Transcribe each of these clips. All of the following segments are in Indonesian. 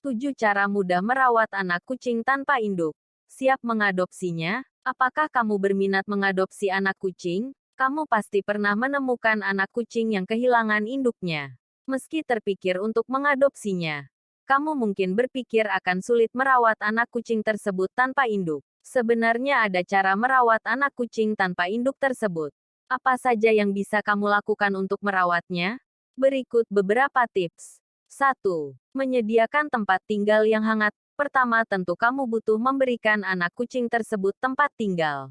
7 cara mudah merawat anak kucing tanpa induk. Siap mengadopsinya? Apakah kamu berminat mengadopsi anak kucing? Kamu pasti pernah menemukan anak kucing yang kehilangan induknya. Meski terpikir untuk mengadopsinya, kamu mungkin berpikir akan sulit merawat anak kucing tersebut tanpa induk. Sebenarnya ada cara merawat anak kucing tanpa induk tersebut. Apa saja yang bisa kamu lakukan untuk merawatnya? Berikut beberapa tips. 1. Menyediakan tempat tinggal yang hangat. Pertama, tentu kamu butuh memberikan anak kucing tersebut tempat tinggal.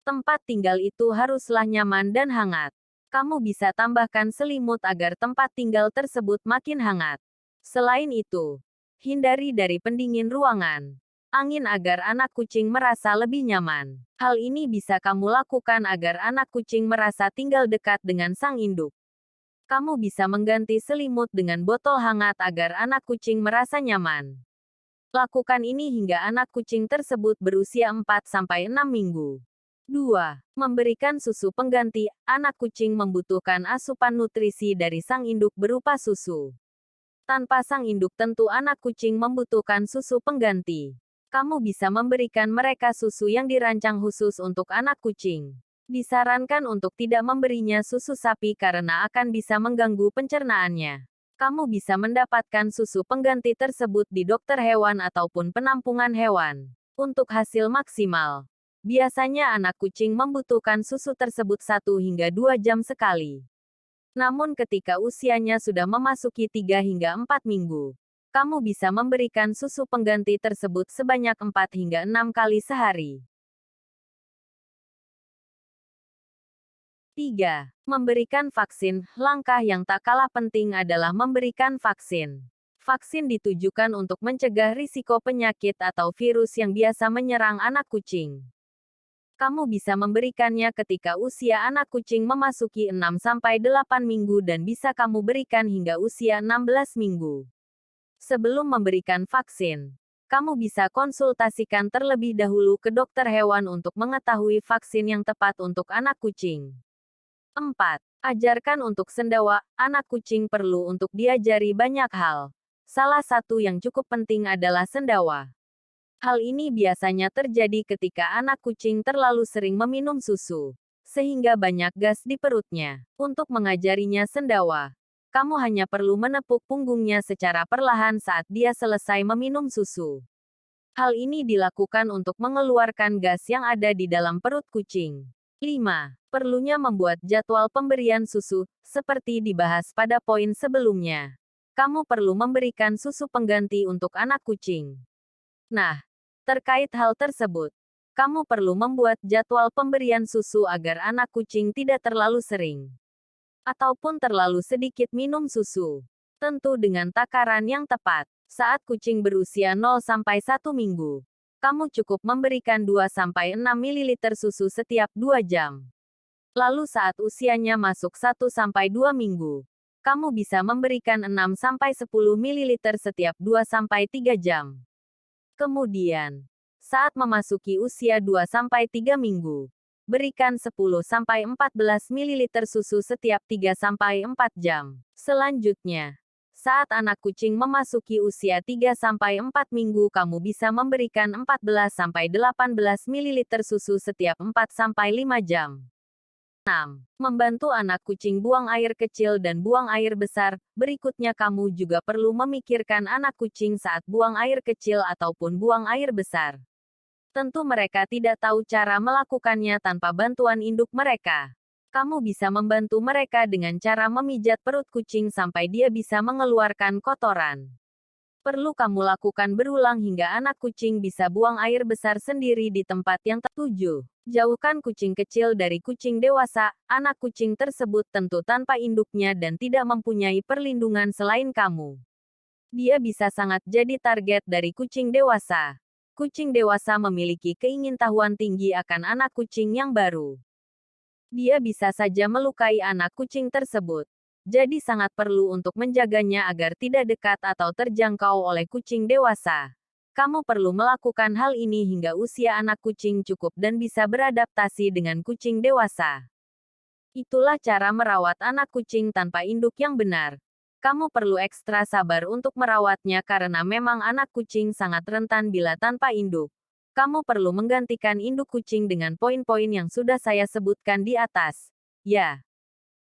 Tempat tinggal itu haruslah nyaman dan hangat. Kamu bisa tambahkan selimut agar tempat tinggal tersebut makin hangat. Selain itu, hindari dari pendingin ruangan. Angin agar anak kucing merasa lebih nyaman. Hal ini bisa kamu lakukan agar anak kucing merasa tinggal dekat dengan sang induk. Kamu bisa mengganti selimut dengan botol hangat agar anak kucing merasa nyaman. Lakukan ini hingga anak kucing tersebut berusia 4-6 minggu. 2. Memberikan susu pengganti. Anak kucing membutuhkan asupan nutrisi dari sang induk berupa susu. Tanpa sang induk tentu anak kucing membutuhkan susu pengganti. Kamu bisa memberikan mereka susu yang dirancang khusus untuk anak kucing. Disarankan untuk tidak memberinya susu sapi karena akan bisa mengganggu pencernaannya. Kamu bisa mendapatkan susu pengganti tersebut di dokter hewan ataupun penampungan hewan. Untuk hasil maksimal, biasanya anak kucing membutuhkan susu tersebut 1 hingga 2 jam sekali. Namun ketika usianya sudah memasuki 3 hingga 4 minggu, kamu bisa memberikan susu pengganti tersebut sebanyak 4 hingga 6 kali sehari. 3. Memberikan vaksin. Langkah yang tak kalah penting adalah memberikan vaksin. Vaksin ditujukan untuk mencegah risiko penyakit atau virus yang biasa menyerang anak kucing. Kamu bisa memberikannya ketika usia anak kucing memasuki 6-8 minggu dan bisa kamu berikan hingga usia 16 minggu. Sebelum memberikan vaksin, kamu bisa konsultasikan terlebih dahulu ke dokter hewan untuk mengetahui vaksin yang tepat untuk anak kucing. 4. Ajarkan untuk sendawa. Anak kucing perlu untuk diajari banyak hal. Salah satu yang cukup penting adalah sendawa. Hal ini biasanya terjadi ketika anak kucing terlalu sering meminum susu, sehingga banyak gas di perutnya. Untuk mengajarinya sendawa, kamu hanya perlu menepuk punggungnya secara perlahan saat dia selesai meminum susu. Hal ini dilakukan untuk mengeluarkan gas yang ada di dalam perut kucing. 5. Perlunya membuat jadwal pemberian susu, seperti dibahas pada poin sebelumnya. Kamu perlu memberikan susu pengganti untuk anak kucing. Nah, terkait hal tersebut, kamu perlu membuat jadwal pemberian susu agar anak kucing tidak terlalu sering ataupun terlalu sedikit minum susu. Tentu dengan takaran yang tepat. Saat kucing berusia 0-1 minggu, kamu cukup memberikan 2-6 ml susu setiap 2 jam. Lalu saat usianya masuk 1-2 minggu, kamu bisa memberikan 6-10 ml setiap 2-3 jam. Kemudian, saat memasuki usia 2-3 minggu, berikan 10-14 ml susu setiap 3-4 jam. Selanjutnya, saat anak kucing memasuki usia 3-4 minggu kamu bisa memberikan 14-18 ml susu setiap 4-5 jam. 6. Membantu anak kucing buang air kecil dan buang air besar. Berikutnya kamu juga perlu memikirkan anak kucing saat buang air kecil ataupun buang air besar. Tentu mereka tidak tahu cara melakukannya tanpa bantuan induk mereka. Kamu bisa membantu mereka dengan cara memijat perut kucing sampai dia bisa mengeluarkan kotoran. Perlu kamu lakukan berulang hingga anak kucing bisa buang air besar sendiri di tempat yang tertuju. Jauhkan kucing kecil dari kucing dewasa. Anak kucing tersebut tentu tanpa induknya dan tidak mempunyai perlindungan selain kamu. Dia bisa sangat jadi target dari kucing dewasa. Kucing dewasa memiliki keingintahuan tinggi akan anak kucing yang baru. Dia bisa saja melukai anak kucing tersebut. Jadi sangat perlu untuk menjaganya agar tidak dekat atau terjangkau oleh kucing dewasa. Kamu perlu melakukan hal ini hingga usia anak kucing cukup dan bisa beradaptasi dengan kucing dewasa. Itulah cara merawat anak kucing tanpa induk yang benar. Kamu perlu ekstra sabar untuk merawatnya karena memang anak kucing sangat rentan bila tanpa induk. Kamu perlu menggantikan induk kucing dengan poin-poin yang sudah saya sebutkan di atas. Ya.